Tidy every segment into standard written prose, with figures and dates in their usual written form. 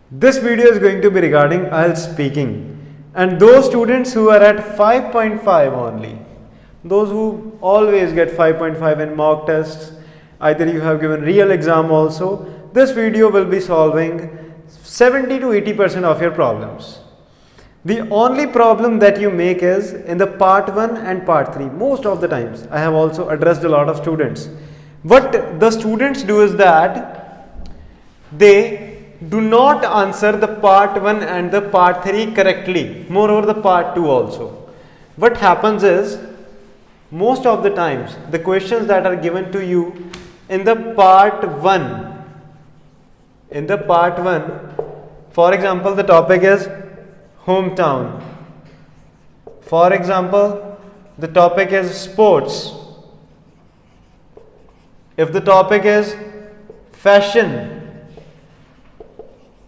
This video is going to be regarding Ielts speaking, and those students who are at 5.5 only, those who always get 5.5 in mock tests, either you have given real exam also, this video will be solving 70 to 80% of your problems. The only problem that you make is in the part 1 and part 3. Most of the times I have also addressed a lot of students. What the students do is that they do not answer the part 1 and the part 3 correctly, moreover the part 2 also. What happens is, most of the times the questions that are given to you in the part 1, for example, the topic is hometown. For example, the topic is sports. If the topic is fashion,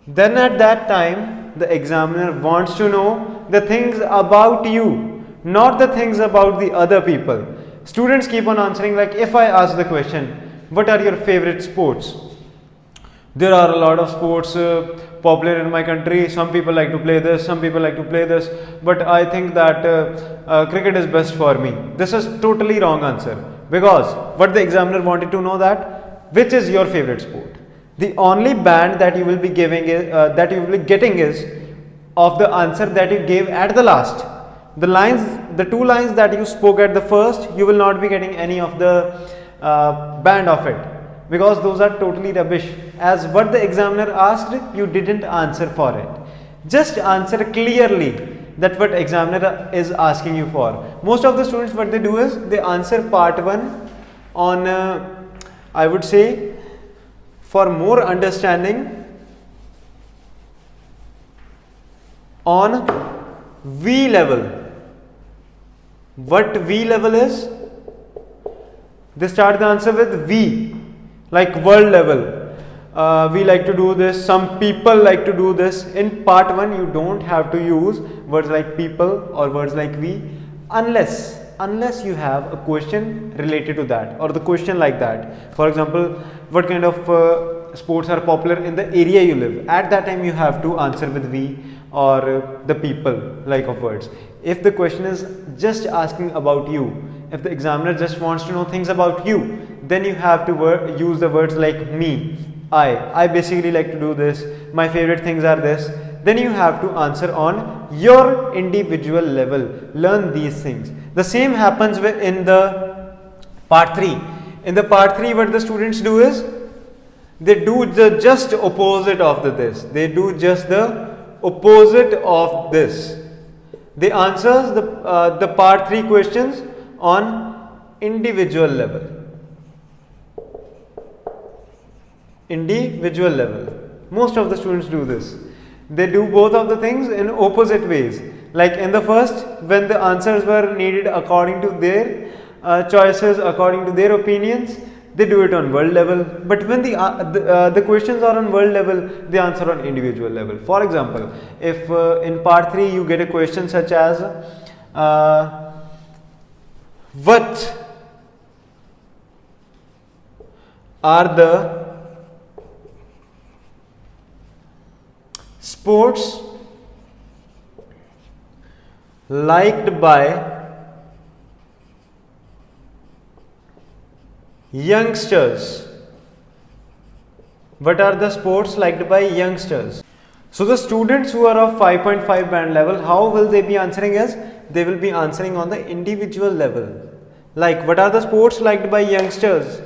then at that time the examiner wants to know the things about you, not the things about the other people. Students keep on answering, like if I ask the question, what are your favorite sports? There are a lot of sports popular in my country. Some people like to play this, some people like to play this, but I think that cricket is best for me. This is totally wrong answer, because what the examiner wanted to know that which is your favorite sport. The only band that you will be giving is, getting is of the answer that you gave at the last. The two lines that you spoke at the first, you will not be getting any of the band of it, because those are totally rubbish. As what the examiner asked, you didn't answer for it. Just answer clearly that what examiner is asking you for. Most of the students, what they do is they answer part 1 on I would say, for more understanding, on V level. What V level is? They start the answer with V, like world level. We like to do this, some people like to do this. In part 1 you don't have to use words like people or words like we, unless you have a question related to that, or the question like that. For example, what kind of sports are popular in the area you live? At that time you have to answer with we or the people like of words. If the question is just asking about you, if the examiner just wants to know things about you, then you have to use the words like me, I basically like to do this, my favorite things are this. Then you have to answer on your individual level. Learn these things. The same happens in the part 3. In the part 3, what the students do is they do the just opposite of this. They do just the opposite of this. They answer the part 3 questions on individual level. Individual level. Most of the students do this. They do both of the things in opposite ways. Like in the first, when the answers were needed according to their choices, according to their opinions, they do it on world level. But when the questions are on world level, they answer on individual level. For example, if in part 3 you get a question such as what are the sports liked by youngsters? What are the sports liked by youngsters? So the students who are of 5.5 band level, how will they be answering is, they will be answering on the individual level. Like, what are the sports liked by youngsters?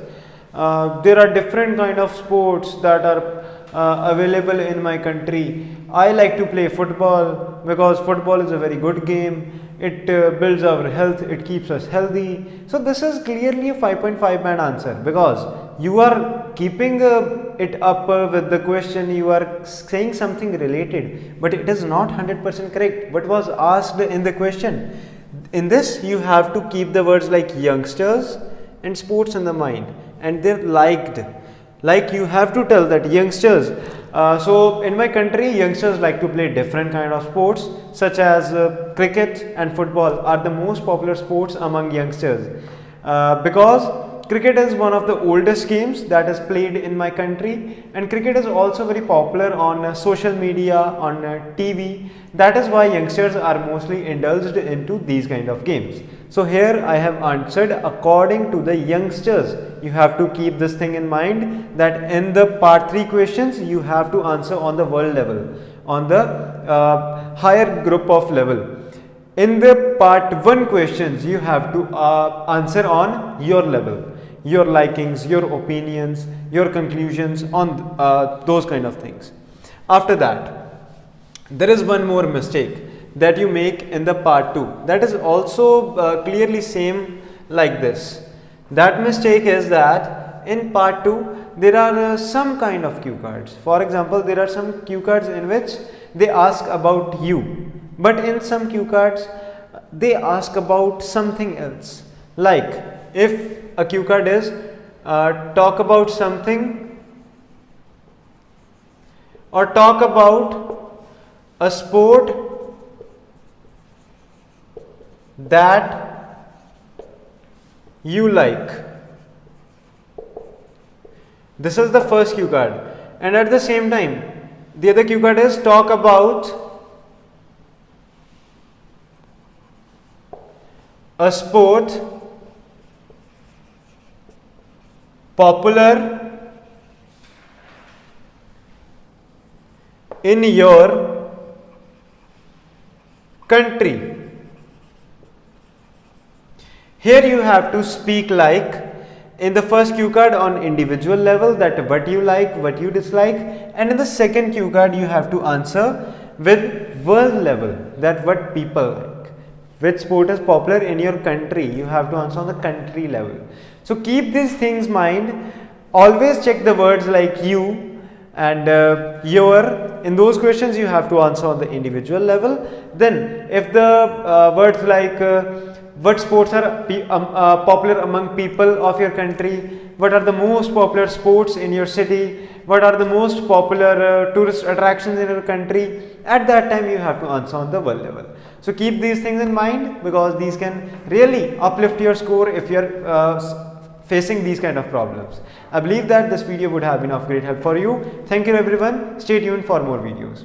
There are different kind of sports that are available in my country. I like to play football because football is a very good game. It builds our health, it keeps us healthy. So this is clearly a 5.5 band answer, because you are keeping it up with the question, you are saying something related, but it is not 100% correct what was asked in the question. In this you have to keep the words like youngsters and sports in the mind, and they're liked. Like you have to tell that youngsters, so in my country youngsters like to play different kind of sports, such as cricket and football are the most popular sports among youngsters, because cricket is one of the oldest games that is played in my country, and cricket is also very popular on social media, on TV. That is why youngsters are mostly indulged into these kind of games. So here I have answered according to the youngsters. You have to keep this thing in mind that in the part 3 questions you have to answer on the world level, on the higher group of level. In the part 1 questions you have to answer on your level, your likings, your opinions, your conclusions on those kind of things. After that, there is one more mistake that you make in the part 2, that is also clearly same like this. That mistake is that in part 2 there are some kind of cue cards. For example, there are some cue cards in which they ask about you, but in some cue cards they ask about something else. Like if a cue card is talk about something, or talk about a sport that you like. This is the first cue card, and at the same time the other cue card is talk about a sport popular in your country. Here you have to speak like in the first cue card on individual level, that what you like, what you dislike, and in the second cue card you have to answer with world level, that what people like, which sport is popular in your country. You have to answer on the country level. So keep these things in mind. Always check the words like you and your. In those questions you have to answer on the individual level. Then if the words like what sports are popular among people of your country, what are the most popular sports in your city, what are the most popular tourist attractions in your country, at that time you have to answer on the world level. So keep these things in mind, because these can really uplift your score if you are facing these kind of problems. I believe that this video would have been of great help for you. Thank you everyone. Stay tuned for more videos.